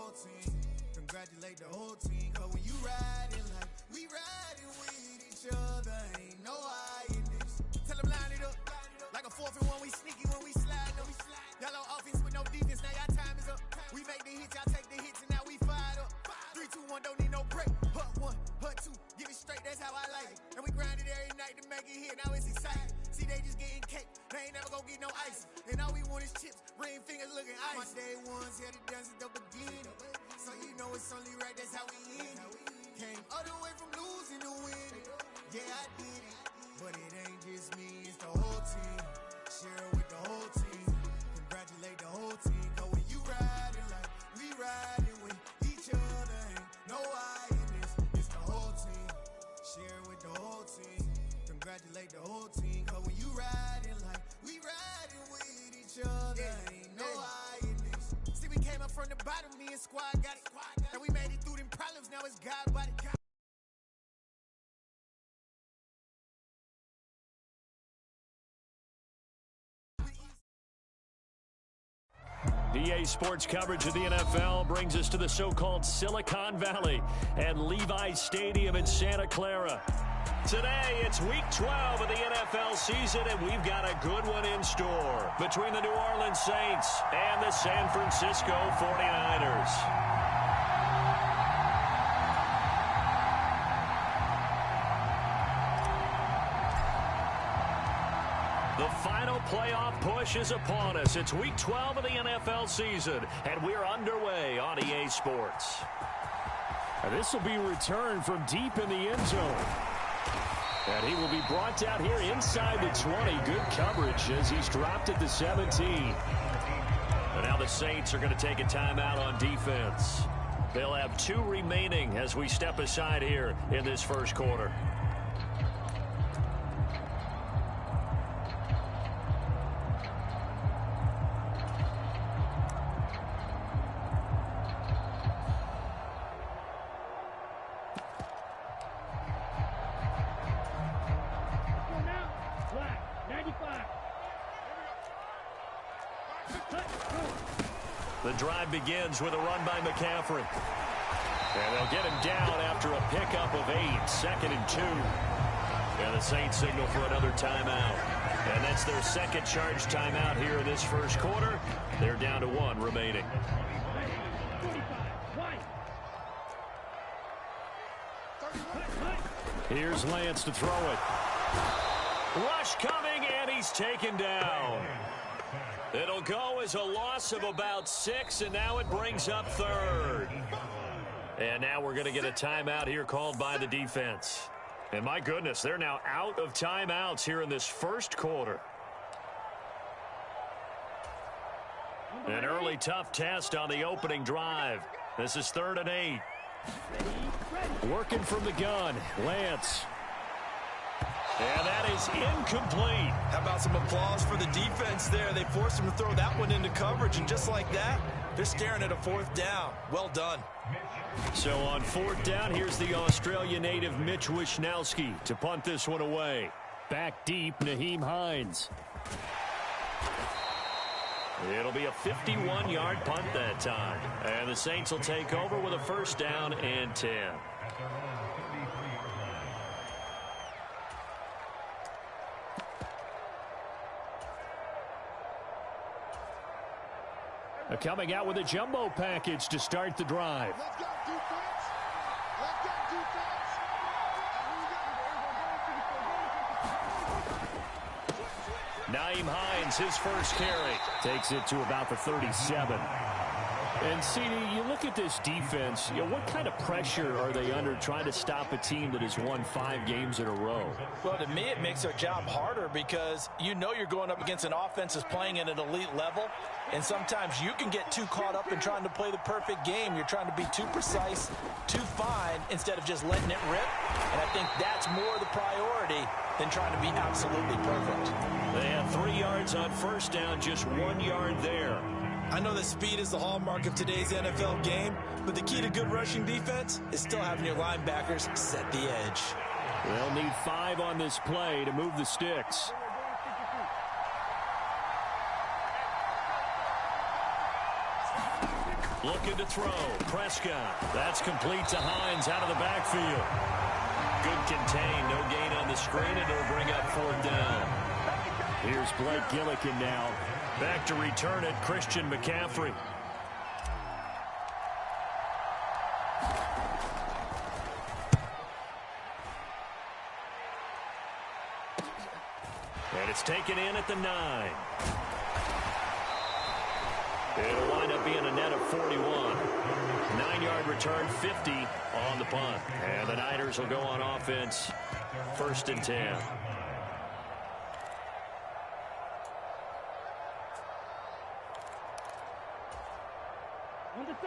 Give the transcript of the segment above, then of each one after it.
whole team. Congratulate the whole team. Cause when you riding like we riding with each other, ain't no hiding this. Tell them line it up. Like a 4th and 1, we sneaky when we slide up. Y'all on offense with no defense, now y'all time is up. We make the hits, y'all take the hits, and now we fired up. 3, 2, 1, don't need no break. Hut 1, hut 2, give it straight, that's how I like it. And we grind it every night to make it hit, now it's exciting. See, they just getting cake, they ain't never gonna get no ice. And all we want is chips, ring fingers looking ice. My day ones here to dance at the beginning. So you know it's only right, that's how we end it. Came all the way from losing to winning. Yeah, I did it. But it ain't just me, it's the whole team. Share it with the whole team. Congratulate the whole team. Cause when you riding like we riding with each other, ain't no hiding this. It's the whole team. Share it with the whole team. Congratulate the whole team. Cause when you riding like we riding with each other, ain't no hiding this. See, we came up from the bottom, me and squad got it. And we made it through them problems, now it's God body. EA Sports coverage of the NFL brings us to the so-called Silicon Valley and Levi's Stadium in Santa Clara. Today, it's Week 12 of the NFL season, and we've got a good one in store between the New Orleans Saints and the San Francisco 49ers. The final playoff push is upon us. It's Week 12 of the NFL season, and we're underway on EA Sports. And this will be returned from deep in the end zone. And he will be brought down here inside the 20. Good coverage as he's dropped at the 17. And now the Saints are going to take a timeout on defense. They'll have 2 remaining as we step aside here in this first quarter. The drive begins with a run by McCaffrey. And they'll get him down after a pickup of 8, 2nd and 2. And the Saints signal for another timeout. And that's their second charge timeout here in this first quarter. They're down to 1 remaining. Here's Lance to throw it. Rush coming, and he's taken down. It'll go as a loss of about 6, and now it brings up 3rd. And now we're going to get a timeout here called by the defense. And my goodness, they're now out of timeouts here in this first quarter. An early tough test on the opening drive. This is 3rd and 8. Working from the gun, Lance. And that is incomplete. How about some applause for the defense there? They forced him to throw that one into coverage, and just like that, they're staring at a 4th down. Well done. So on 4th down, here's the Australia native Mitch Wishnowsky to punt this one away. Back deep, Nyheim Hines. It'll be a 51-yard punt that time. And the Saints will take over with a 1st down and 10. Coming out with a jumbo package to start the drive. Let's go, defense. Let's go, defense. Nyheim Hines, his first carry. Takes it to about the 37. And, CD, you look at this defense, what kind of pressure are they under trying to stop a team that has won 5 games in a row? Well, to me, it makes their job harder because you know you're going up against an offense that's playing at an elite level, and sometimes you can get too caught up in trying to play the perfect game. You're trying to be too precise, too fine, instead of just letting it rip. And I think that's more the priority than trying to be absolutely perfect. They have 3 yards on 1st down, just 1 yard there. I know that speed is the hallmark of today's NFL game, but the key to good rushing defense is still having your linebackers set the edge. They'll need 5 on this play to move the sticks. Looking to throw. Prescott. That's complete to Hines out of the backfield. Good contain. No gain on the screen, and it'll bring up 4th down. Here's Blake Gillikin now. Back to return it, Christian McCaffrey. And it's taken in at the 9. It'll wind up being a net of 41. 9-yard return, 50 on the punt. And the Niners will go on offense, 1st and 10.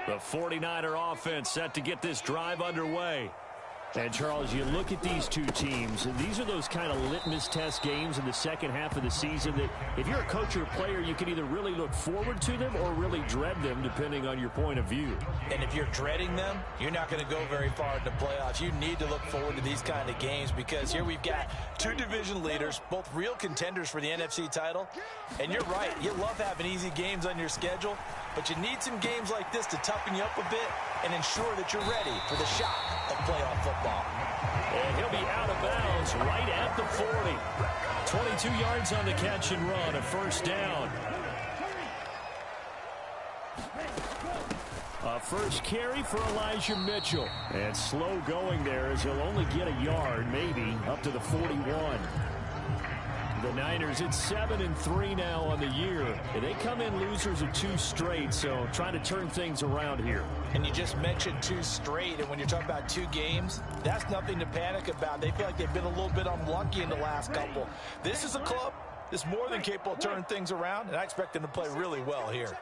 The 49er offense set to get this drive underway. And, Charles, you look at these two teams, and these are those kind of litmus test games in the second half of the season that if you're a coach or a player, you can either really look forward to them or really dread them, depending on your point of view. And if you're dreading them, you're not going to go very far in the playoffs. You need to look forward to these kind of games because here we've got two division leaders, both real contenders for the NFC title. And you're right, you love having easy games on your schedule, but you need some games like this to toughen you up a bit and ensure that you're ready for the shock of playoff football. And he'll be out of bounds right at the 40. 22 yards on the catch and run, a 1st down. A first carry for Elijah Mitchell. And slow going there as he'll only get a yard, maybe, up to the 41. The Niners at 7-3 now on the year. And they come in losers of 2 straight, so trying to turn things around here. And you just mentioned 2 straight, and when you're talking about 2 games, that's nothing to panic about. They feel like they've been a little bit unlucky in the last couple. This is a club that's more than capable of turning things around, and I expect them to play really well here.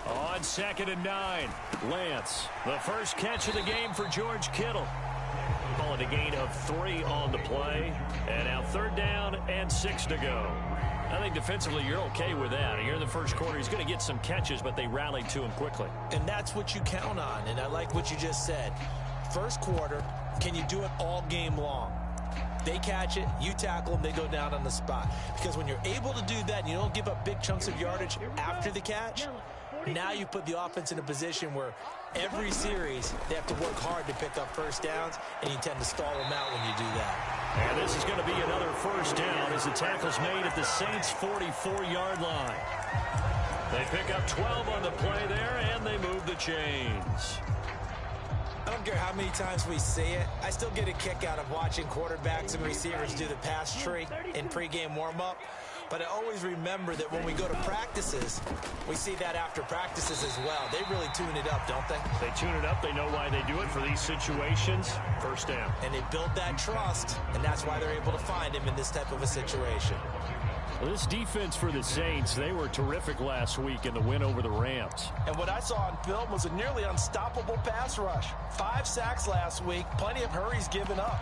On 2nd and 9, Lance. The first catch of the game for George Kittle. Call it a gain of 3 on the play. And now 3rd down and 6 to go. I think defensively you're okay with that. Here in the first quarter, he's going to get some catches, but they rallied to him quickly. And that's what you count on, and I like what you just said. First quarter, can you do it all game long? They catch it, you tackle them, they go down on the spot. Because when you're able to do that and you don't give up big chunks of yardage after the catch, now you put the offense in a position where every series they have to work hard to pick up 1st downs, and you tend to stall them out when you do that. And this is going to be another 1st down as the tackle's made at the Saints' 44-yard line. They pick up 12 on the play there, and they move the chains. I don't care how many times we see it. I still get a kick out of watching quarterbacks and receivers do the pass tree in pregame warm-up. But I always remember that when we go to practices, we see that after practices as well. They really tune it up, don't they? They tune it up. They know why they do it for these situations. 1st down. And they build that trust, and that's why they're able to find him in this type of a situation. Well, this defense for the Saints, they were terrific last week in the win over the Rams. And what I saw on film was a nearly unstoppable pass rush. 5 sacks last week, plenty of hurries given up.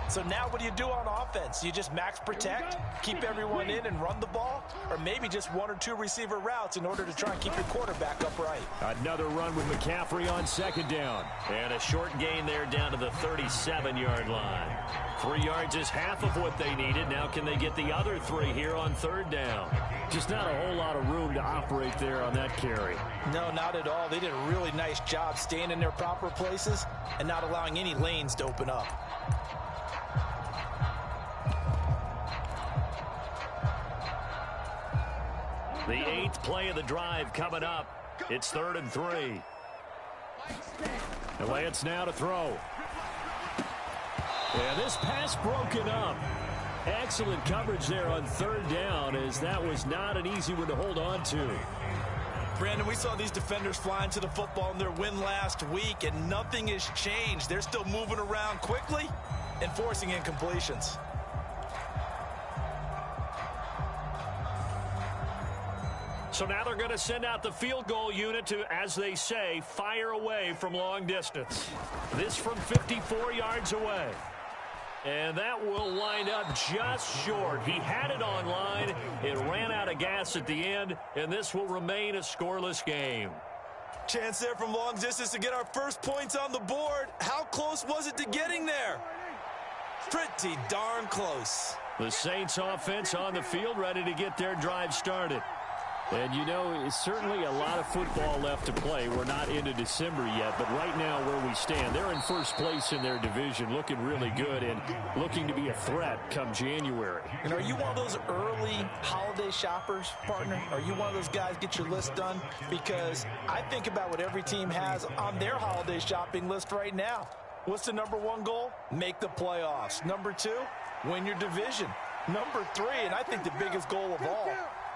So now what do you do on offense? You just max protect, keep everyone in and run the ball, or maybe just 1 or 2 receiver routes in order to try and keep your quarterback upright. Another run with McCaffrey on 2nd down. And a short gain there down to the 37-yard line. 3 yards is half of what they needed. Now can they get the other 3 here on 3rd down? Just not a whole lot of room to operate there on that carry. No, not at all. They did a really nice job staying in their proper places and not allowing any lanes to open up. The 8th play of the drive coming up. It's 3rd and 3. And Lance now to throw. Yeah, this pass broken up. Excellent coverage there on 3rd down, as that was not an easy one to hold on to. Brandon, we saw these defenders flying to the football in their win last week, and nothing has changed. They're still moving around quickly and forcing incompletions. So now they're going to send out the field goal unit to, as they say, fire away from long distance. This from 54 yards away. And that will wind up just short. He had it on line. It ran out of gas at the end, and this will remain a scoreless game. Chance there from long distance to get our first points on the board. How close was it to getting there? Pretty darn close. The Saints offense on the field, ready to get their drive started. And, you know, it's certainly a lot of football left to play. We're not into December yet, but right now where we stand, they're in first place in their division, looking really good and looking to be a threat come January. And are you one of those early holiday shoppers, partner? Are you one of those guys get your list done? Because I think about what every team has on their holiday shopping list right now. What's the number one goal? Make the playoffs. Number two, win your division. Number three, and I think the biggest goal of all,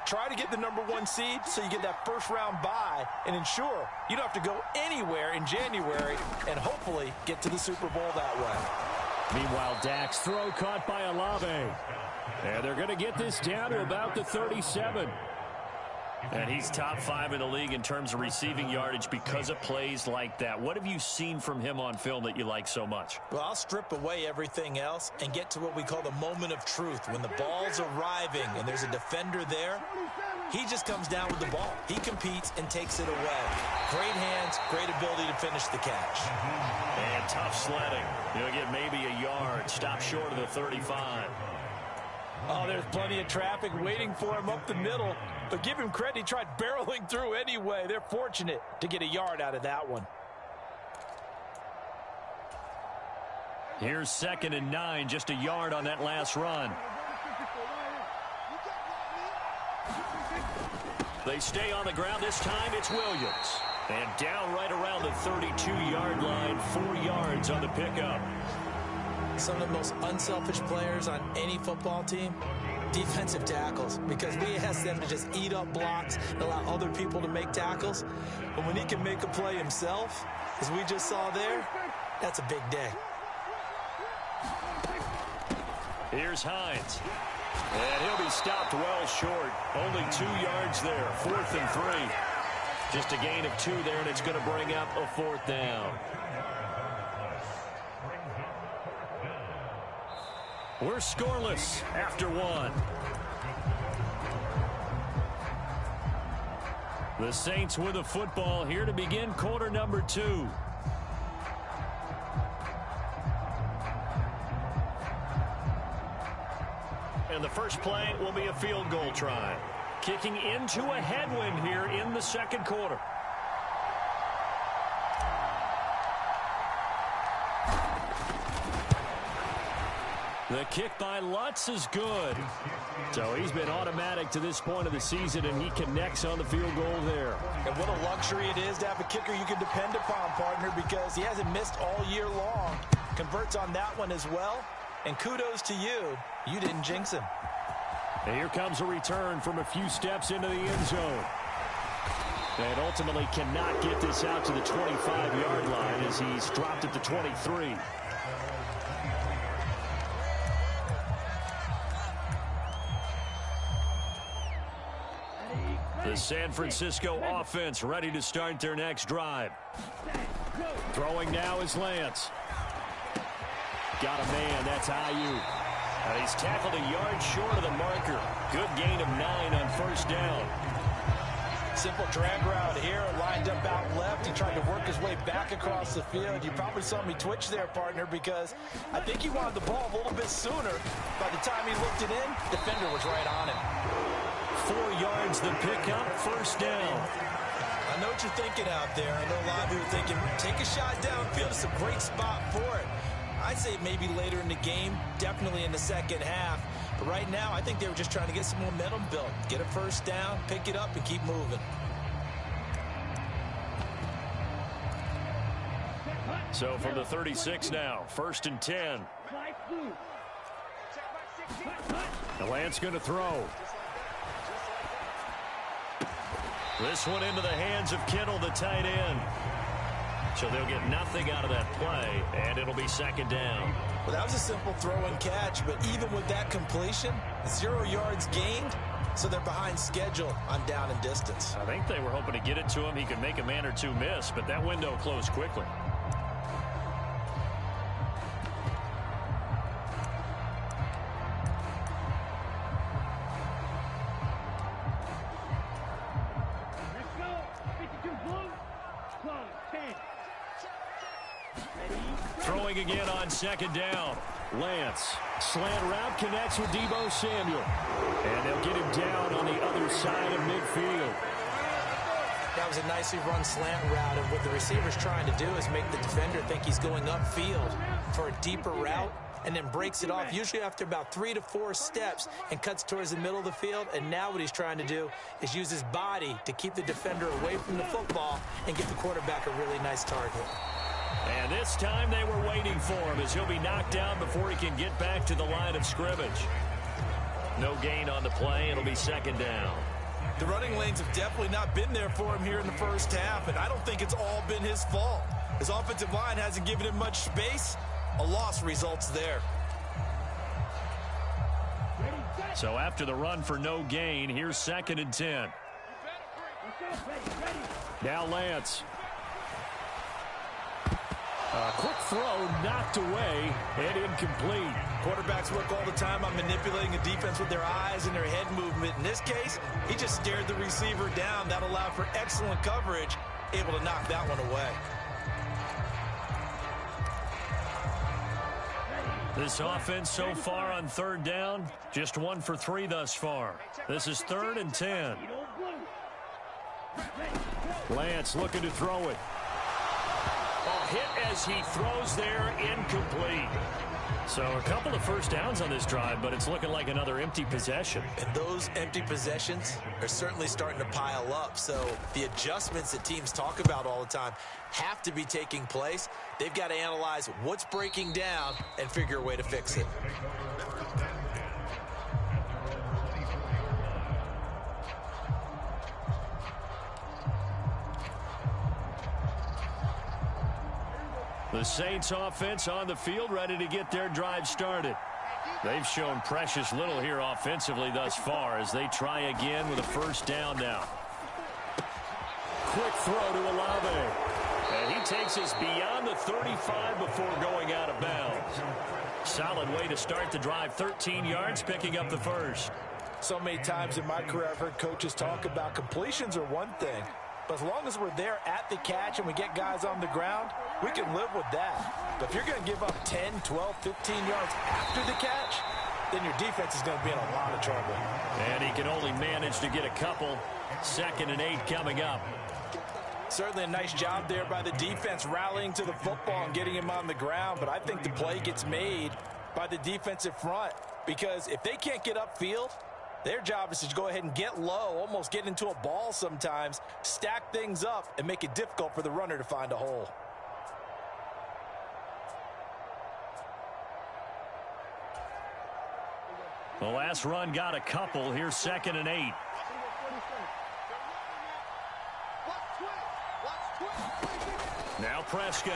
try to get the number one seed so you get that first round bye and ensure you don't have to go anywhere in January and hopefully get to the Super Bowl that way. Meanwhile, Dak's throw caught by Olave. And they're going to get this down to about the 37. And he's top 5 in the league in terms of receiving yardage because of plays like that. What have you seen from him on film that you like so much? Well, I'll strip away everything else and get to what we call the moment of truth. When the ball's arriving and there's a defender there, he just comes down with the ball. He competes and takes it away. Great hands, great ability to finish the catch. And tough sledding. He'll get maybe a yard. Stop short of the 35. Oh, there's plenty of traffic waiting for him up the middle. But give him credit, he tried barreling through anyway. They're fortunate to get a yard out of that one. Here's 2nd and 9, just a yard on that last run. They stay on the ground. This time it's Williams. And down right around the 32-yard line, 4 yards on the pickup. Some of the most unselfish players on any football team, defensive tackles, because we ask them to just eat up blocks and allow other people to make tackles. But when he can make a play himself, as we just saw there, that's a big day. Here's Hines. And he'll be stopped well short. Only 2 yards there. 4th and 3. Just a gain of 2 there, and it's going to bring up a 4th down. We're scoreless after 1. The Saints with the football here to begin quarter number 2. And the first play will be a field goal try. Kicking into a headwind here in the second quarter. The kick by Lutz is good. So he's been automatic to this point of the season, and he connects on the field goal there. And what a luxury it is to have a kicker you can depend upon, partner, because he hasn't missed all year long. Converts on that one as well. And kudos to you. You didn't jinx him. And here comes a return from a few steps into the end zone. And ultimately cannot get this out to the 25-yard line as he's dropped at the 23. The San Francisco offense ready to start their next drive. Throwing now is Lance. Got a man, that's Aiyuk. And he's tackled a yard short of the marker. Good gain of 9 on first down. Simple drag route here, lined up out left. He tried to work his way back across the field. You probably saw me twitch there, partner, because I think he wanted the ball a little bit sooner. By the time he looked it in, defender was right on him. 4 yards the pickup, first down. I know what you're thinking out there. I know a lot of people are thinking, take a shot downfield. It's a great spot for it. I'd say maybe later in the game, definitely in the second half. But right now, I think they were just trying to get some momentum built. Get a first down, pick it up, and keep moving. So from the 36 now, 1st and 10. The Lance going to throw. This one into the hands of Kittle, the tight end. So they'll get nothing out of that play, and it'll be second down. Well, that was a simple throw and catch, but even with that completion, 0 yards gained, so they're behind schedule on down and distance. I think they were hoping to get it to him. He could make a man or two miss, but that window closed quickly. Throwing again on second down. Lance, slant route, connects with Deebo Samuel. And they'll get him down on the other side of midfield. That was a nicely run slant route, and what the receiver's trying to do is make the defender think he's going upfield for a deeper route, and then breaks it off, usually after about 3 to 4 steps, and cuts towards the middle of the field. And now what he's trying to do is use his body to keep the defender away from the football and get the quarterback a really nice target. And this time they were waiting for him as he'll be knocked down before he can get back to the line of scrimmage. No gain on the play. It'll be second down. The running lanes have definitely not been there for him here in the first half, and I don't think it's all been his fault. His offensive line hasn't given him much space. A loss results there. So after the run for no gain, here's 2nd and 10. Now Lance. A quick throw knocked away and incomplete. Quarterbacks work all the time on manipulating a defense with their eyes and their head movement. In this case, he just stared the receiver down. That allowed for excellent coverage, able to knock that one away. This offense so far on 3rd down, just 1 for 3 thus far. This is 3rd and 10. Lance looking to throw it. A hit as he throws there, incomplete. So a couple of first downs on this drive, but it's looking like another empty possession. And those empty possessions are certainly starting to pile up. So the adjustments that teams talk about all the time have to be taking place. They've got to analyze what's breaking down and figure a way to fix it. The Saints offense on the field, ready to get their drive started. They've shown precious little here offensively thus far as they try again with a first down now. Quick throw to Olave. And he takes us beyond the 35 before going out of bounds. Solid way to start the drive, 13 yards, picking up the first. So many times in my career I've heard coaches talk about completions are one thing, but as long as we're there at the catch and we get guys on the ground, we can live with that. But if you're going to give up 10, 12, 15 yards after the catch, then your defense is going to be in a lot of trouble. And he can only manage to get a couple. 2nd and 8 coming up. Certainly a nice job there by the defense rallying to the football and getting him on the ground, but I think the play gets made by the defensive front because if they can't get upfield, their job is to go ahead and get low, almost get into a ball sometimes, stack things up, and make it difficult for the runner to find a hole. The last run got a couple. Here's 2nd and 8. Now Prescott.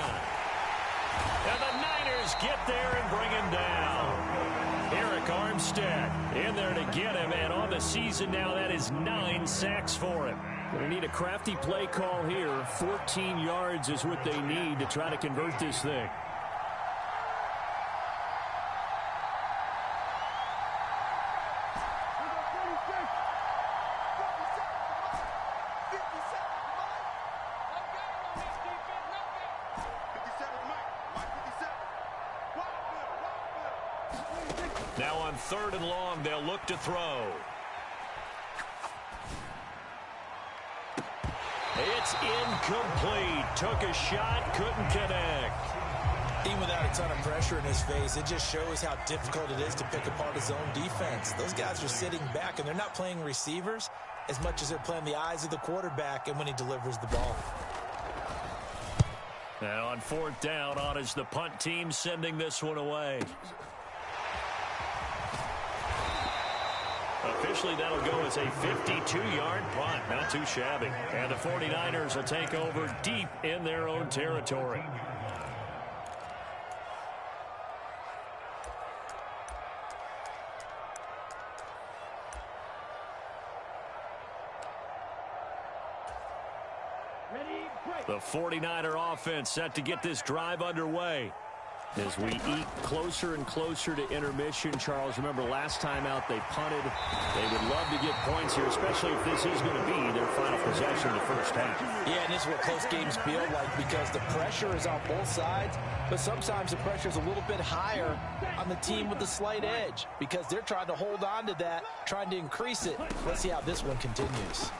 And the Niners get there and bring him down. Eric Armstead in there to get him, and on the season now, that is 9 sacks for him. They need a crafty play call here. 14 yards is what they need to try to convert this thing. Now on 3rd and long, they'll look to throw. It's incomplete. Took a shot, couldn't connect. Even without a ton of pressure in his face, it just shows how difficult it is to pick apart his own defense. Those guys are sitting back, and they're not playing receivers as much as they're playing the eyes of the quarterback and when he delivers the ball. Now on 4th down, on is the punt team sending this one away. Officially, that'll go as a 52-yard punt. Not too shabby. And the 49ers will take over deep in their own territory. The 49er offense set to get this drive underway. As we eat closer and closer to intermission, Charles, remember last time out they punted. They would love to get points here, especially if this is going to be their final possession of the first half. Yeah, and this is what close games feel like because the pressure is on both sides, but sometimes the pressure is a little bit higher on the team with the slight edge because they're trying to hold on to that, trying to increase it. Let's see how this one continues.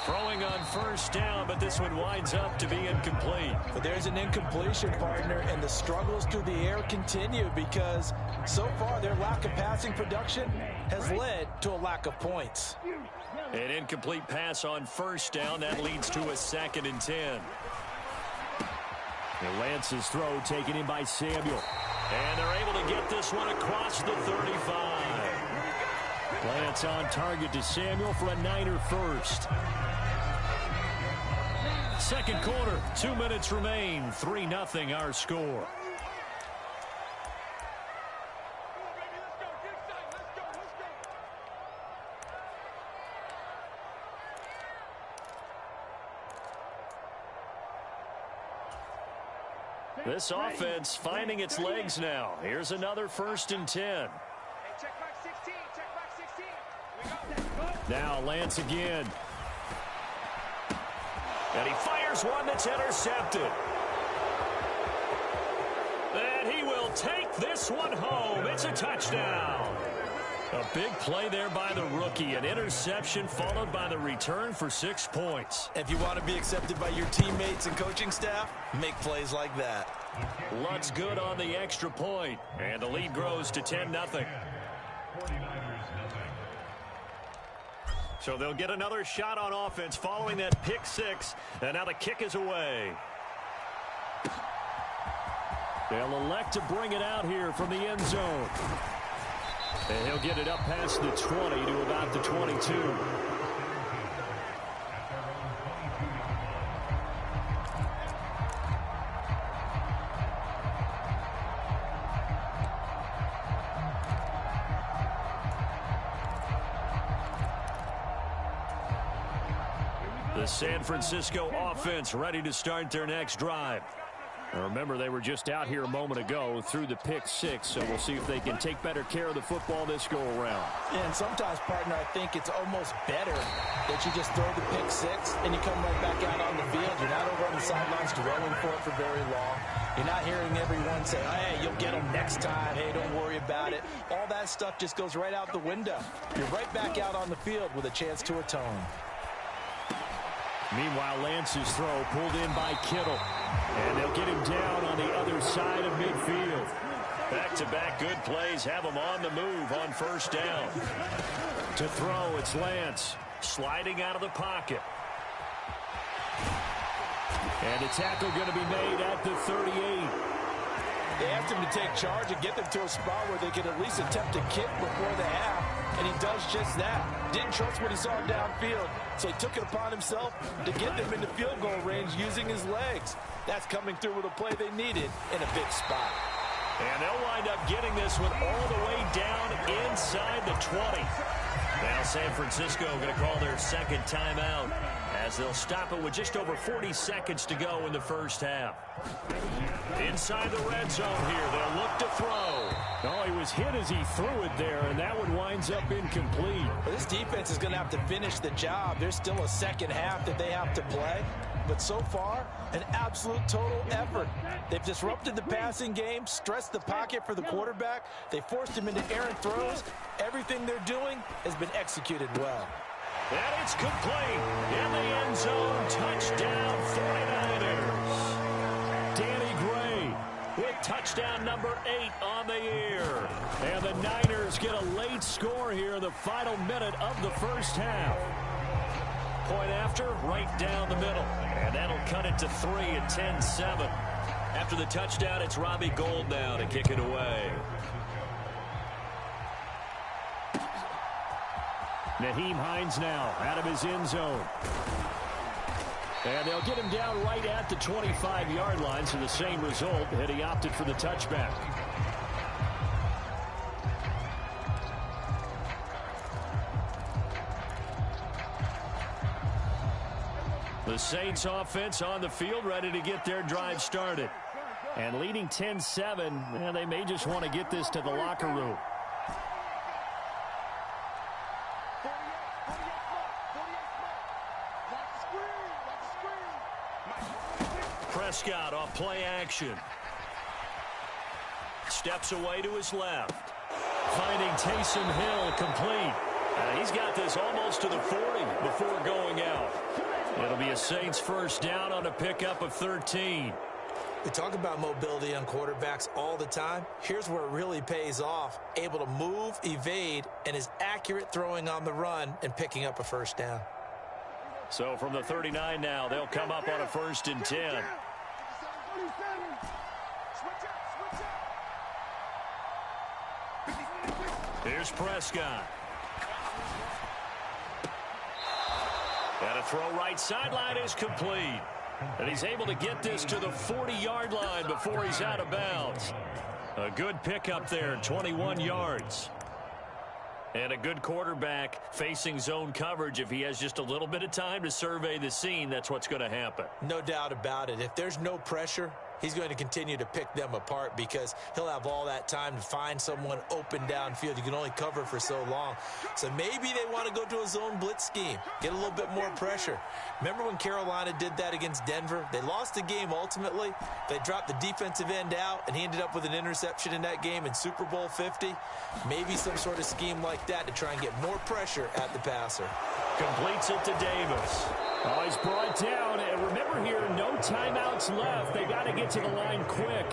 Throwing on first down, but this one winds up to be incomplete. But there's an incompletion, partner, and the struggles through the air continue because so far their lack of passing production has led to a lack of points. An incomplete pass on first down. That leads to a 2nd and 10. And Lance's throw taken in by Samuel. And they're able to get this one across the 35. Lance on target to Samuel for a Niner first. Second quarter, 2 minutes remain. 3-0 our score. This offense finding its legs now. Here's another 1st and 10. Hey, check back 16. Check back 16. We got that. Now Lance again. And he fires one that's intercepted. And he will take this one home. It's a touchdown. A big play there by the rookie. An interception followed by the return for 6 points. If you want to be accepted by your teammates and coaching staff, make plays like that. Lutz good on the extra point. And the lead grows to 10-0. So they'll get another shot on offense following that pick 6. And now the kick is away. They'll elect to bring it out here from the end zone. And he'll get it up past the 20 to about the 22. The San Francisco offense ready to start their next drive. Now remember, they were just out here a moment ago through the pick 6, so we'll see if they can take better care of the football this go-around. And sometimes, partner, I think it's almost better that you just throw the pick 6 and you come right back out on the field. You're not over on the sidelines dwelling for it for very long. You're not hearing everyone say, hey, you'll get them next time. Hey, don't worry about it. All that stuff just goes right out the window. You're right back out on the field with a chance to atone. Meanwhile, Lance's throw pulled in by Kittle. And they'll get him down on the other side of midfield. Back-to-back good plays have him on the move on first down. To throw, it's Lance. Sliding out of the pocket. And a tackle going to be made at the 38. They asked him to take charge and get them to a spot where they could at least attempt a kick before the half, and he does just that. Didn't trust what he saw downfield, so he took it upon himself to get them into field goal range using his legs. That's coming through with a play they needed in a big spot. And they'll wind up getting this one all the way down inside the 20. Now San Francisco going to call their second timeout as they'll stop it with just over 40 seconds to go in the first half. Inside the red zone here, they'll look to throw. Oh, he was hit as he threw it there, and that one winds up incomplete. But this defense is going to have to finish the job. There's still a second half that they have to play. But so far, an absolute total effort. They've disrupted the passing game, stressed the pocket for the quarterback. They forced him into errant throws. Everything they're doing has been executed well. And it's complete. In the end zone, touchdown 49ers. Danny Gray with touchdown number 8 on the year. And the Niners get a late score here in the final minute of the first half. Point after, right down the middle. And that'll cut it to 3 at 10-7. After the touchdown, it's Robbie Gould now to kick it away. Nyheim Hines now out of his end zone. And they'll get him down right at the 25-yard line, so the same result had he opted for the touchback. The Saints offense on the field ready to get their drive started. And leading 10-7, they may just want to get this to the locker room. Prescott off play action. Steps away to his left. Finding Taysom Hill complete. He's got this almost to the 40 before going out. It'll be a Saints first down on a pickup of 13. We talk about mobility on quarterbacks all the time. Here's where it really pays off. Able to move, evade, and is accurate throwing on the run and picking up a first down. So from the 39 now, they'll come up on a 1st and 10. Here's Prescott. And a throw right sideline is complete. And he's able to get this to the 40-yard line before he's out of bounds. A good pickup there, 21 yards. And a good quarterback facing zone coverage. If he has just a little bit of time to survey the scene, that's what's going to happen. No doubt about it. If there's no pressure, he's going to continue to pick them apart because he'll have all that time to find someone open downfield. You can only cover for so long. So maybe they want to go to a zone blitz scheme, get a little bit more pressure. Remember when Carolina did that against Denver? They lost the game ultimately. They dropped the defensive end out, and he ended up with an interception in that game in Super Bowl 50. Maybe some sort of scheme like that to try and get more pressure at the passer. Completes it to Davis. Oh, he's brought down. And remember here, no timeouts left. They got to get to the line quick.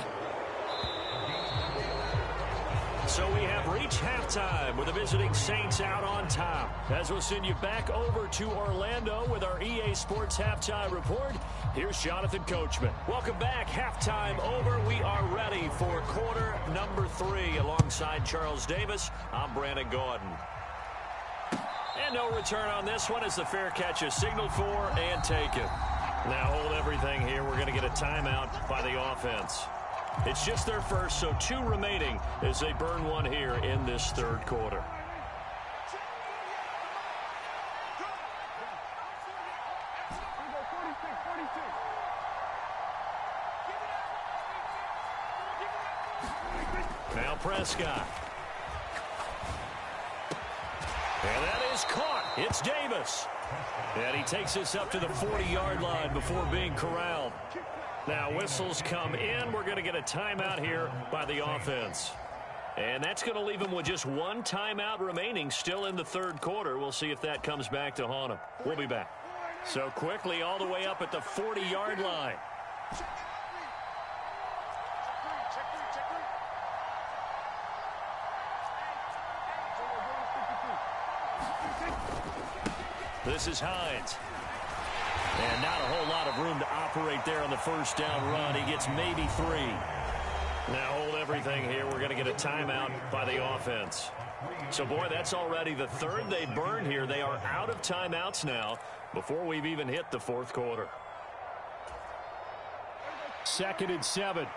So we have reached halftime with the visiting Saints out on top. As we'll send you back over to Orlando with our EA Sports Halftime Report, here's Jonathan Coachman. Welcome back. Halftime over. We are ready for quarter number 3. Alongside Charles Davis, I'm Brandon Gaudin. And no return on this one as the fair catch is signaled for and taken. Now hold everything here. We're going to get a timeout by the offense. It's just their first, so 2 remaining as they burn one here in this third quarter. Now Prescott. And that is caught. It's Davis. And he takes us up to the 40-yard line before being corralled. Now whistles come in. We're going to get a timeout here by the offense. And that's going to leave him with just 1 timeout remaining still in the third quarter. We'll see if that comes back to haunt him. We'll be back. So quickly all the way up at the 40-yard line. This is Hines. And not a whole lot of room to operate there on the first down run. He gets maybe 3. Now hold everything here. We're going to get a timeout by the offense. So, boy, that's already the third they burned here. They are out of timeouts now before we've even hit the fourth quarter. 2nd and 7.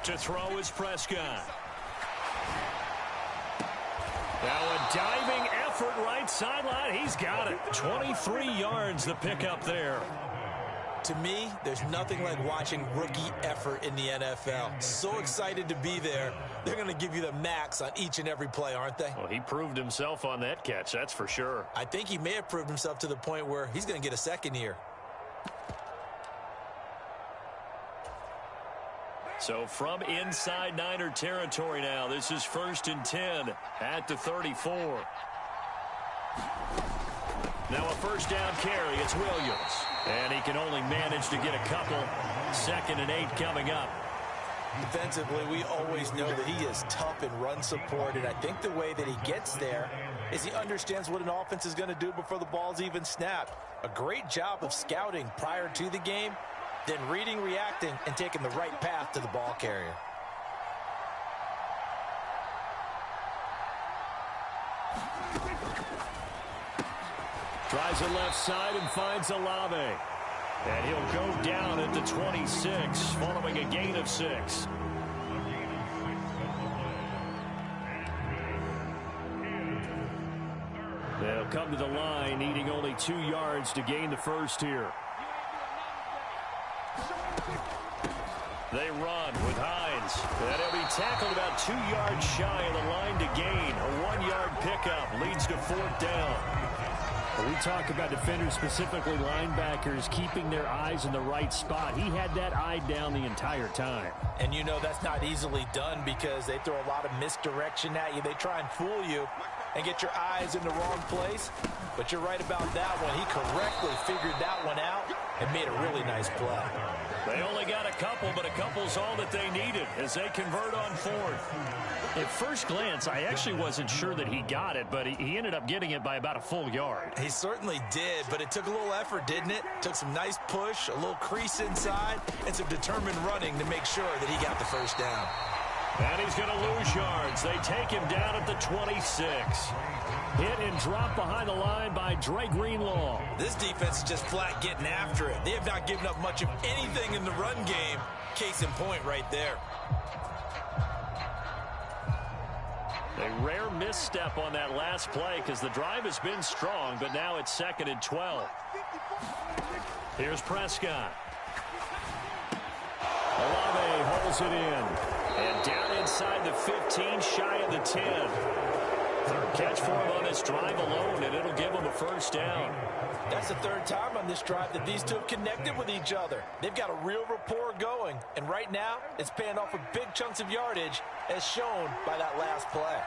To throw is Prescott. Now a diving effort right sideline. He's got it. 23 yards the pickup there. To me, there's nothing like watching rookie effort in the NFL. So excited to be there. They're going to give you the max on each and every play, aren't they? Well, he proved himself on that catch, that's for sure. I think he may have proved himself to the point where he's going to get a second year. So from inside Niner territory now, this is 1st and 10 at the 34. Now a first down carry, it's Williams. And he can only manage to get a couple. 2nd and 8 coming up. Defensively, we always know that he is tough in run support, and I think the way that he gets there is he understands what an offense is going to do before the ball's even snapped. A great job of scouting prior to the game, then reading, reacting, and taking the right path to the ball carrier. Tries the left side and finds Olave. And he'll go down at the 26 following a gain of 6. They'll come to the line, needing only 2 yards to gain the first here. They run with Hines. And he'll be tackled about 2 yards shy of the line to gain. A 1-yard pickup leads to 4th down. We talk about defenders, specifically linebackers, keeping their eyes in the right spot. He had that eye down the entire time. And you know that's not easily done because they throw a lot of misdirection at you. They try and fool you and get your eyes in the wrong place. But you're right about that one. He correctly figured that one out and made a really nice play. They only got a couple, but a couple's all that they needed as they convert on 4th. At first glance, I actually wasn't sure that he got it, but he ended up getting it by about a full yard. He certainly did, but it took a little effort, didn't it? Took some nice push, a little crease inside, and some determined running to make sure that he got the first down. And he's going to lose yards. They take him down at the 26. Hit and drop behind the line by Dre Greenlaw. This defense is just flat getting after it. They have not given up much of anything in the run game. Case in point right there. A rare misstep on that last play because the drive has been strong, but now it's 2nd and 12. Here's Prescott. Olave holds it in. And down inside the 15, shy of the 10. 3rd catch for him on this drive alone, and it'll give him a first down. That's the 3rd time on this drive that these two have connected with each other. They've got a real rapport going, and right now it's paying off with big chunks of yardage as shown by that last play.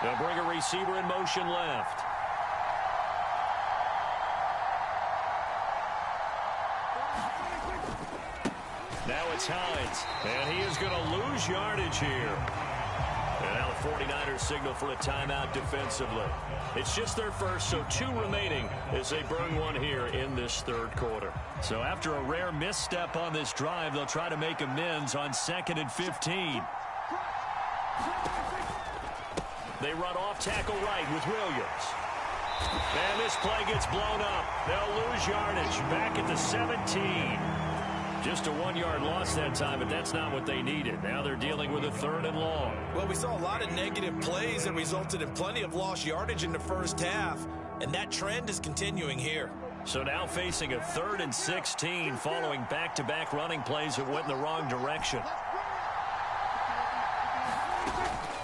They'll bring a receiver in motion left. Now it's Hines, and he is going to lose yardage here. And now the 49ers signal for a timeout defensively. It's just their first, so 2 remaining as they burn one here in this 3rd quarter. So after a rare misstep on this drive, they'll try to make amends on 2nd and 15. They run off tackle right with Williams. And this play gets blown up. They'll lose yardage back at the 17. Just a 1-yard loss that time, but that's not what they needed. Now they're dealing with a 3rd and long. Well, we saw a lot of negative plays that resulted in plenty of lost yardage in the first half, and that trend is continuing here. So now facing a 3rd and 16 following back-to-back running plays that went in the wrong direction.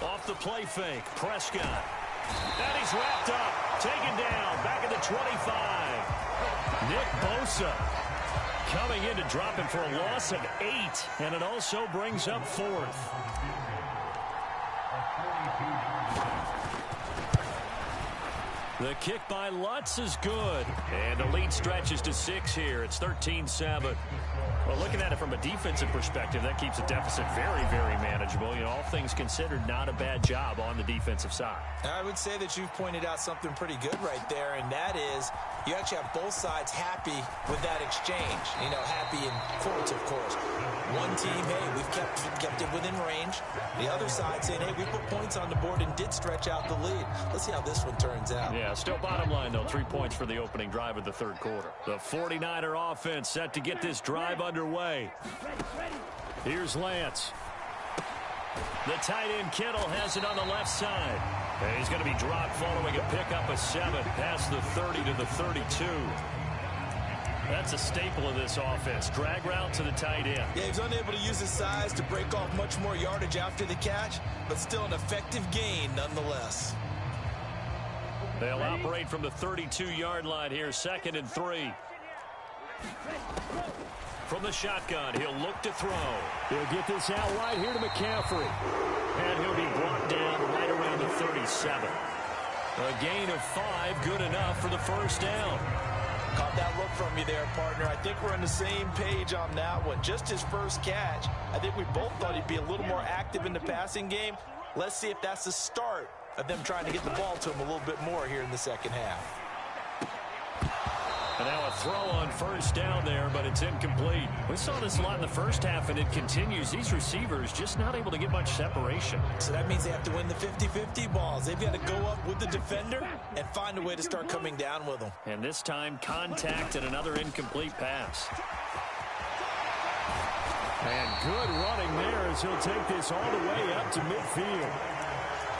Off the play fake, Prescott. And he's wrapped up, taken down, back at the 25. Nick Bosa coming in to drop him for a loss of 8, and it also brings up 4th. The kick by Lutz is good, and the lead stretches to 6 here. It's 13-7. Well, looking at it from a defensive perspective, that keeps the deficit very, very manageable. You know, all things considered, not a bad job on the defensive side. I would say that you've pointed out something pretty good right there, and that is you actually have both sides happy with that exchange. You know, happy in quotes, of course. One team, hey, we've kept it within range. The other side saying, hey, we put points on the board and did stretch out the lead. Let's see how this one turns out. Yeah, still bottom line, though, 3 points for the opening drive of the 3rd quarter. The 49er offense set to get this drive underway. Here's Lance. The tight end Kittle has it on the left side. And he's going to be dropped following a pickup of 7 past the 30 to the 32. That's a staple of this offense. Drag route to the tight end. Yeah, he's unable to use his size to break off much more yardage after the catch, but still an effective gain nonetheless. They'll operate from the 32-yard line here, 2nd and 3. From the shotgun, he'll look to throw. He'll get this out right here to McCaffrey. And he'll be brought down right around the 37. A gain of 5, good enough for the first down. Caught that look from you there, partner. I think we're on the same page on that one. Just his first catch. I think we both thought he'd be a little more active in the passing game. Let's see if that's the start of them trying to get the ball to him a little bit more here in the second half. And now a throw on first down there, but it's incomplete. We saw this a lot in the first half, and it continues. These receivers just not able to get much separation. So that means they have to win the 50-50 balls. They've got to go up with the defender and find a way to start coming down with them. And this time, contact and another incomplete pass. And good running there as he'll take this all the way up to midfield.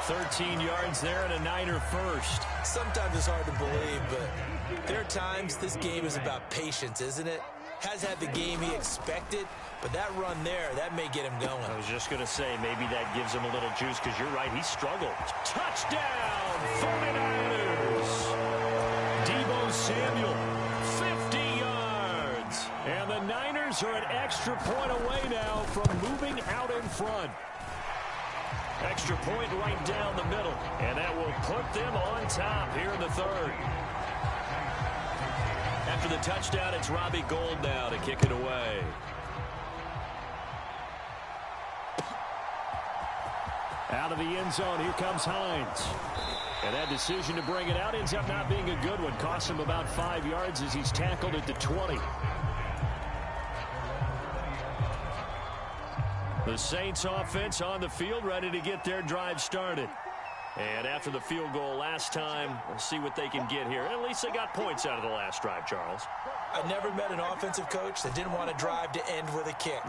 13 yards there and a Niner first. Sometimes it's hard to believe, but there are times this game is about patience, isn't it? Has had the game he expected, but that run there, that may get him going. I was just going to say, maybe that gives him a little juice because you're right, he struggled. Touchdown, 49ers! Deebo Samuel, 50 yards. And the Niners are an extra point away now from moving out in front. Extra point right down the middle, and that will put them on top here in the third. After the touchdown, it's Robbie Gould now to kick it away. Out of the end zone, here comes Hines. And that decision to bring it out ends up not being a good one. Costs him about 5 yards as he's tackled at the 20. The Saints offense on the field, ready to get their drive started. And after the field goal last time, we'll see what they can get here. At least they got points out of the last drive, Charles. I never met an offensive coach that didn't want to drive to end with a kick.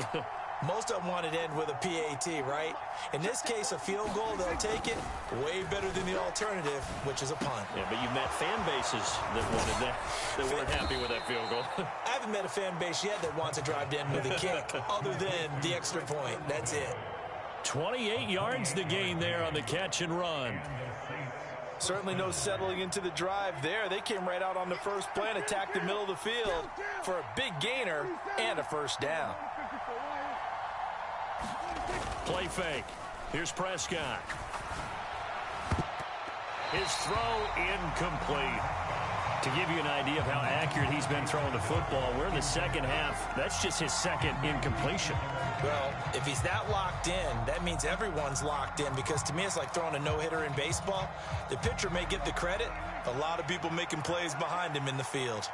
Most of them wanted to end with a PAT, right? In this case, a field goal, they'll take it way better than the alternative, which is a punt. Yeah, but you've met fan bases that wanted that, that weren't happy with that field goal. I haven't met a fan base yet that wants to drive to end with a kick, other than the extra point. That's it. 28 yards the gain there on the catch and run. Certainly no settling into the drive there. They came right out on the first play and attacked the middle of the field for a big gainer and a first down. Play fake. Here's Prescott. His throw incomplete. To give you an idea of how accurate he's been throwing the football, we're in the second half. That's just his second incompletion. Well, if he's that locked in, that means everyone's locked in, because to me it's like throwing a no-hitter in baseball. The pitcher may get the credit. A lot of people making plays behind him in the field.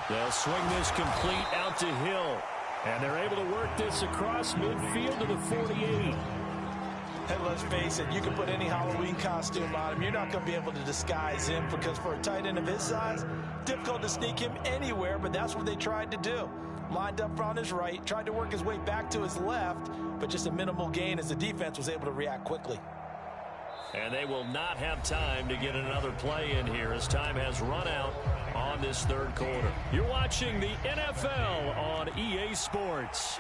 They'll swing this complete out to Hill. And they're able to work this across midfield to the 48. And let's face it, you can put any Halloween costume on him. You're not going to be able to disguise him, because for a tight end of his size, difficult to sneak him anywhere, but that's what they tried to do. Lined up on his right, tried to work his way back to his left, but just a minimal gain as the defense was able to react quickly. And they will not have time to get another play in here as time has run out on this third quarter. You're watching the NFL on EA Sports.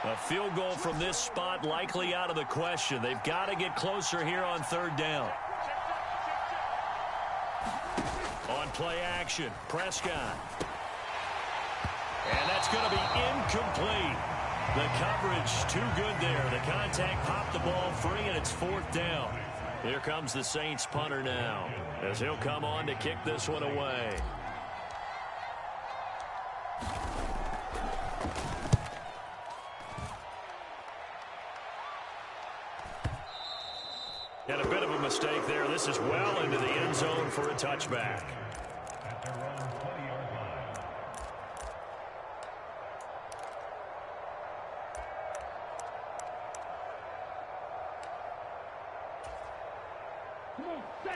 A field goal from this spot likely out of the question. They've got to get closer here on third down. On play action, Prescott. And that's going to be incomplete. The coverage too good there. The contact popped the ball free, and it's fourth down. Here comes the Saints punter now, as he'll come on to kick this one away. And a bit of a mistake there. This is well into the end zone for a touchback.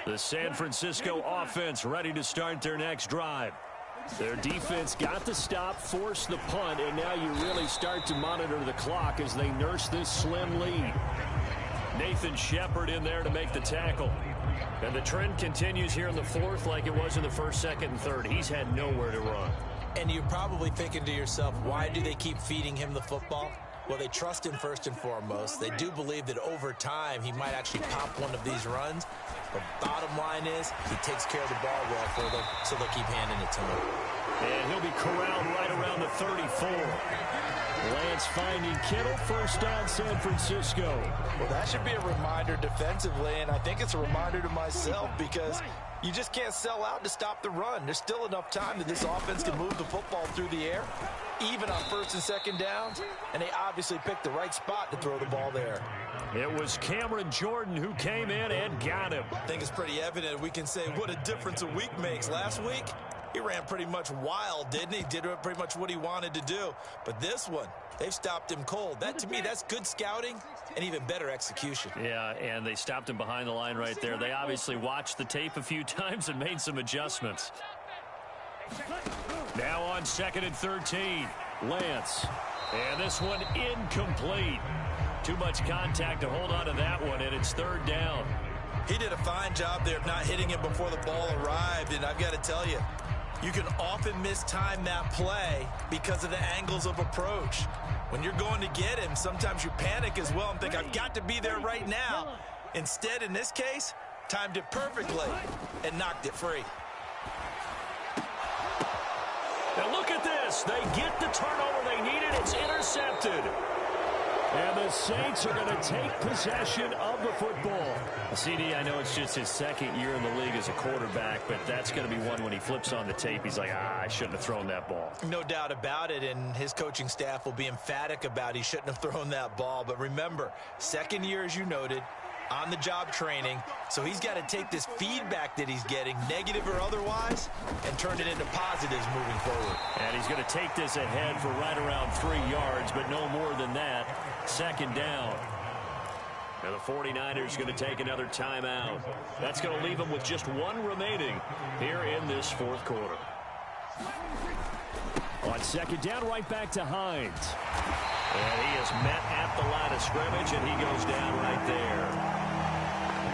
The San Francisco offense ready to start their next drive. Their defense got the stop, forced the punt, and now you really start to monitor the clock as they nurse this slim lead. Nathan Shepard in there to make the tackle. And the trend continues here in the fourth like it was in the first, second, and third. He's had nowhere to run. And you're probably thinking to yourself, why do they keep feeding him the football? Well, they trust him first and foremost. They do believe that over time he might actually pop one of these runs. But bottom line is he takes care of the ball well for them, so they'll keep handing it to him. And he'll be corralled right around the 34. Lance finding Kittle, first down San Francisco. Well, that should be a reminder defensively, and I think it's a reminder to myself, because you just can't sell out to stop the run. There's still enough time that this offense can move the football through the air, even on first and second downs, and they obviously picked the right spot to throw the ball there. It was Cameron Jordan who came in and got him. I think it's pretty evident. We can say what a difference a week makes. Last week, he ran pretty much wild, didn't he? Did pretty much what he wanted to do. But this one, they've stopped him cold. That, to me, that's good scouting and even better execution. Yeah, and they stopped him behind the line right there. They obviously watched the tape a few times and made some adjustments. Now on second and 13, Lance. And this one incomplete. Too much contact to hold on to that one, and it's third down. He did a fine job there of not hitting it before the ball arrived, and I've got to tell you, you can often mistime that play because of the angles of approach. When you're going to get him, sometimes you panic as well and think, I've got to be there right now. Instead, in this case, timed it perfectly and knocked it free. Now look at this. They get the turnover they needed. It's intercepted. And the Saints are going to take possession of the football. CD, I know it's just his second year in the league as a quarterback, but that's going to be one when he flips on the tape. He's like, I shouldn't have thrown that ball. No doubt about it, and his coaching staff will be emphatic about he shouldn't have thrown that ball. But remember, second year, as you noted, on-the-job training, so he's got to take this feedback that he's getting, negative or otherwise, and turn it into positives moving forward. And he's going to take this ahead for right around 3 yards, but no more than that. Second down. And the 49ers going to take another timeout. That's going to leave them with just one remaining here in this fourth quarter. On second down, right back to Hines. And he is met at the line of scrimmage, and he goes down right there.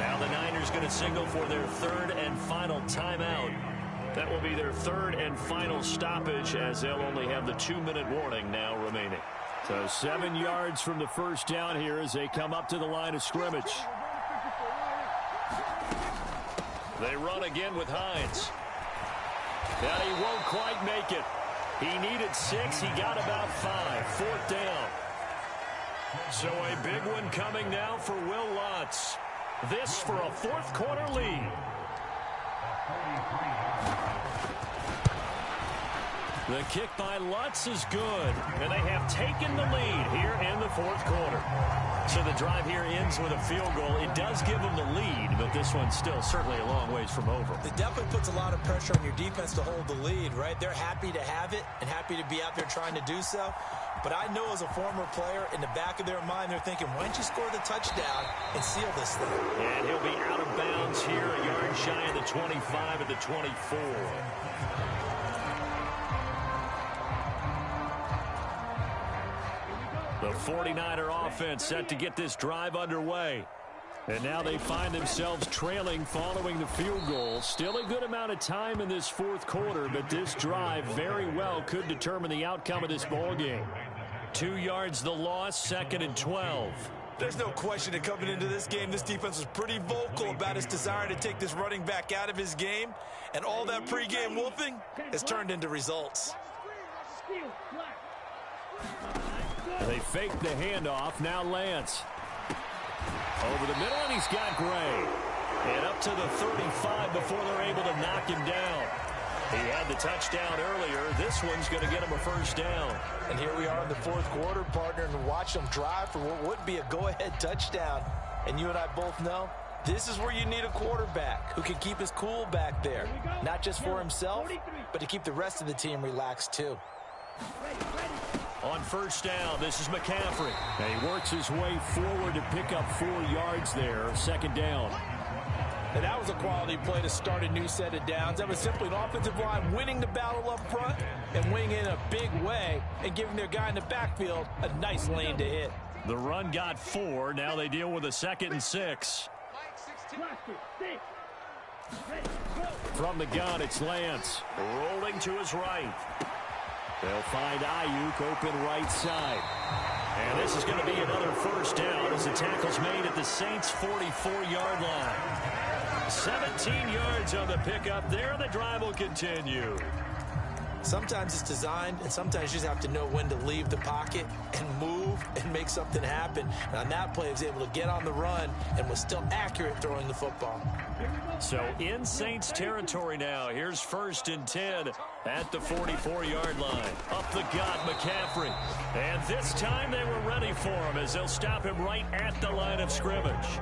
Now the Niners going to signal for their third and final timeout. That will be their third and final stoppage, as they'll only have the 2-minute warning now remaining. So 7 yards from the first down here as they come up to the line of scrimmage. They run again with Hines. And he won't quite make it. He needed 6. He got about 5. Fourth down. So a big one coming now for Will Lutz. This for a fourth quarter lead. The kick by Lutz is good. And they have taken the lead here in the fourth quarter. So the drive here ends with a field goal. It does give them the lead, but this one's still certainly a long ways from over. It definitely puts a lot of pressure on your defense to hold the lead, right? They're happy to have it and happy to be out there trying to do so. But I know as a former player, in the back of their mind, they're thinking, why don't you score the touchdown and seal this thing? And he'll be out of bounds here, a yard shy of the 25 at the 24. The 49er offense set to get this drive underway. And now they find themselves trailing following the field goal. Still a good amount of time in this fourth quarter, but this drive very well could determine the outcome of this ball game. 2 yards the loss, second and 12. There's no question that coming into this game, this defense was pretty vocal about its desire to take this running back out of his game. And all that pregame wolfing has turned into results. They fake the handoff. Now Lance. Over the middle, and he's got Gray. And up to the 35 before they're able to knock him down. He had the touchdown earlier. This one's going to get him a first down. And here we are in the fourth quarter, partner, and watch them drive for what would be a go-ahead touchdown. And you and I both know this is where you need a quarterback who can keep his cool back there. Not just for himself, but to keep the rest of the team relaxed too. On first down, this is McCaffrey. And he works his way forward to pick up 4 yards there. Second down. And that was a quality play to start a new set of downs. That was simply an offensive line winning the battle up front and winning in a big way and giving their guy in the backfield a nice lane to hit. The run got 4. Now they deal with a 2nd and 6. From the gun, it's Lance. Rolling to his right. They'll find Ayuk open right side. And this is going to be another first down as the tackle's made at the Saints' 44-yard line. 17 yards on the pickup there. The drive will continue. Sometimes it's designed, and sometimes you just have to know when to leave the pocket and move and make something happen. And on that play, he was able to get on the run and was still accurate throwing the football. So in Saints territory now. Here's first and 10 at the 44-yard line. Up the gut, McCaffrey. And this time they were ready for him as they'll stop him right at the line of scrimmage.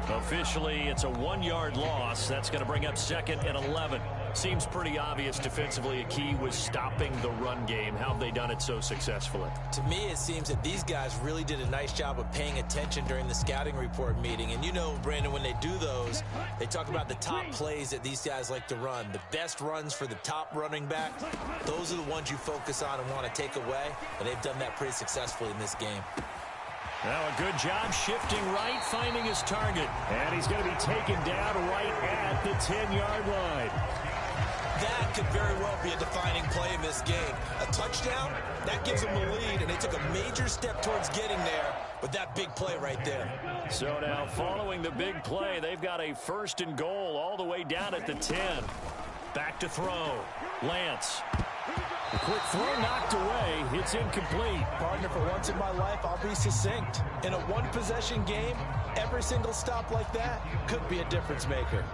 Officially, it's a 1-yard loss. That's going to bring up second and 11. Seems pretty obvious defensively a key was stopping the run game. How have they done it so successfully? To me, it seems that these guys really did a nice job of paying attention during the scouting report meeting. And you know, Brandon, when they do those, they talk about the top plays that these guys like to run. The best runs for the top running back, those are the ones you focus on and want to take away. And they've done that pretty successfully in this game. Now a good job shifting right, finding his target. And he's going to be taken down right at the 10-yard line. That could very well be a defining play in this game. A touchdown, that gives them the lead, and they took a major step towards getting there with that big play right there. So now following the big play, they've got a 1st and goal all the way down at the 10. Back to throw. Lance. The quick throw knocked away. It's incomplete. Partner, for once in my life, I'll be succinct. In a one-possession game, every single stop like that could be a difference maker.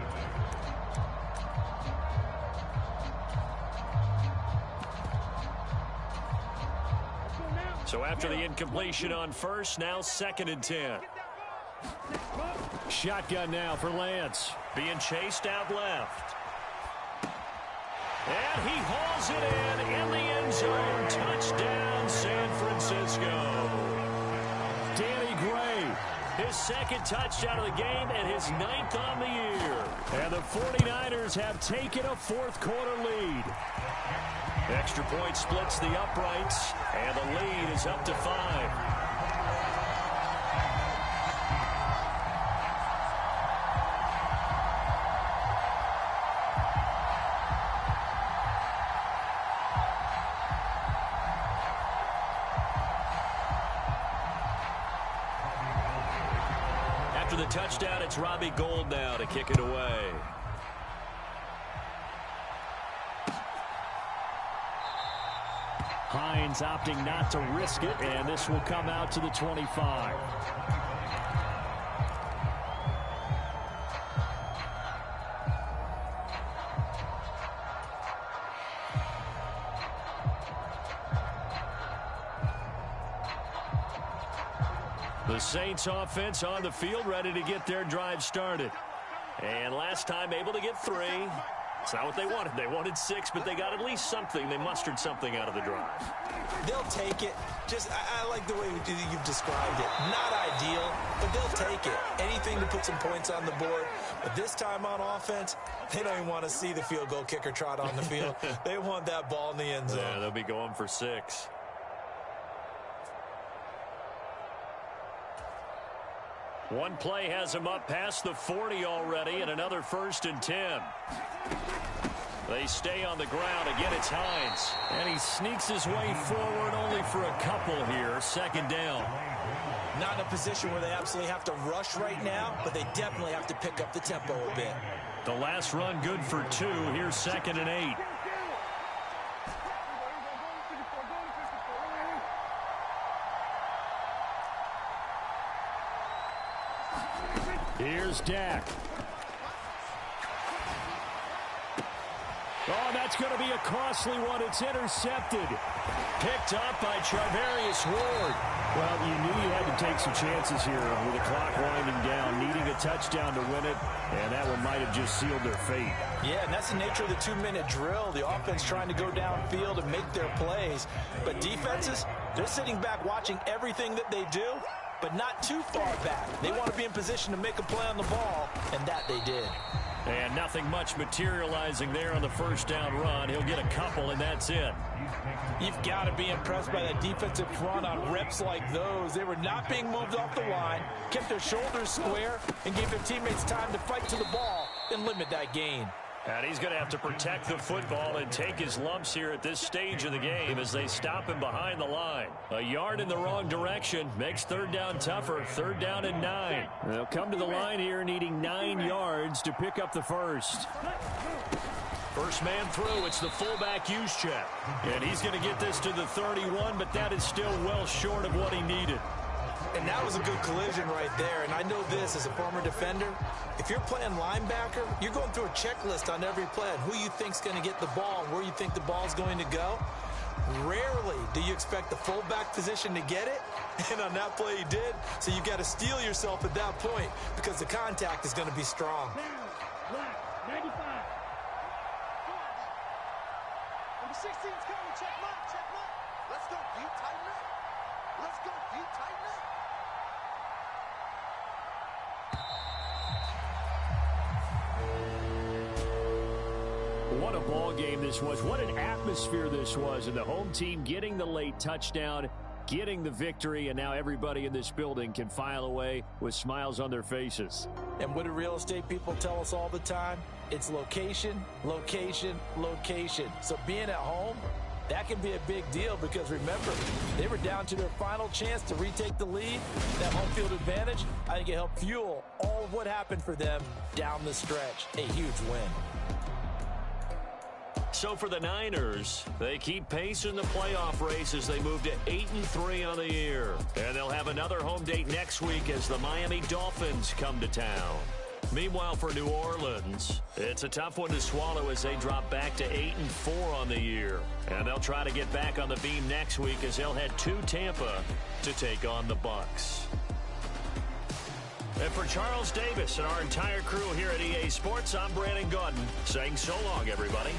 So after the incompletion on first, now 2nd and 10. Shotgun now for Lance. Being chased out left. And he hauls it in the end zone. Touchdown, San Francisco. Danny Gray, his 2nd touchdown of the game and his 9th on the year. And the 49ers have taken a 4th quarter lead. Extra point splits the uprights, and the lead is up to 5. After the touchdown, it's Robbie Gould now to kick it away. Hines opting not to risk it, and this will come out to the 25. The Saints offense on the field, ready to get their drive started. And last time able to get 3. It's not what they wanted. They wanted 6, but they got at least something. They mustered something out of the drive. They'll take it. I like the way you've described it. Not ideal, but they'll take it. Anything to put some points on the board. But this time on offense, they don't even want to see the field goal kicker trot on the field. They want that ball in the end zone. Yeah, they'll be going for 6. One play has him up past the 40 already, and another 1st and 10. They stay on the ground. Again, it's Hines. And he sneaks his way forward only for a couple here. 2nd down. Not in a position where they absolutely have to rush right now, but they definitely have to pick up the tempo a bit. The last run good for 2. Here's 2nd and 8. Here's Dak. Oh, that's going to be a costly one. It's intercepted. Picked up by Charvarius Ward. Well, you knew you had to take some chances here with the clock winding down, needing a touchdown to win it, and that one might have just sealed their fate. Yeah, and that's the nature of the 2-minute drill. The offense trying to go downfield and make their plays. But defenses, they're sitting back watching everything that they do, but not too far back. They want to be in position to make a play on the ball, and that they did. And nothing much materializing there on the 1st down run. He'll get a couple, and that's it. You've got to be impressed by that defensive front on reps like those. They were not being moved off the line, kept their shoulders square, and gave their teammates time to fight to the ball and limit that gain. And he's going to have to protect the football and take his lumps here at this stage of the game as they stop him behind the line. A yard in the wrong direction makes 3rd down tougher. 3rd down and 9. They'll come to the line here needing 9 yards to pick up the 1st. First man through, it's the fullback Juszczyk. And he's going to get this to the 31, but that is still well short of what he needed. And that was a good collision right there. And I know this as a former defender. If you're playing linebacker, you're going through a checklist on every play on who you think's going to get the ball and where you think the ball's going to go. Rarely do you expect the fullback position to get it. And on that play he did. So you've got to steel yourself at that point because the contact is going to be strong. 16's coming. Check mark. Check mark. Let's go, D. Tighten up. Let's go, D. Tighten up. What a ball game this was. What an atmosphere this was. And the home team getting the late touchdown, getting the victory, and now everybody in this building can file away with smiles on their faces. And what do real estate people tell us all the time? It's location, location, location. So being at home, that can be a big deal because remember, they were down to their final chance to retake the lead. That home field advantage, I think it helped fuel all of what happened for them down the stretch. A huge win. So for the Niners, they keep pace in the playoff race as they move to 8-3 on the year. And they'll have another home date next week as the Miami Dolphins come to town. Meanwhile, for New Orleans, it's a tough one to swallow as they drop back to 8-4 on the year. And they'll try to get back on the beam next week as they'll head to Tampa to take on the Bucs. And for Charles Davis and our entire crew here at EA Sports, I'm Brandon Gaudin saying so long, everybody.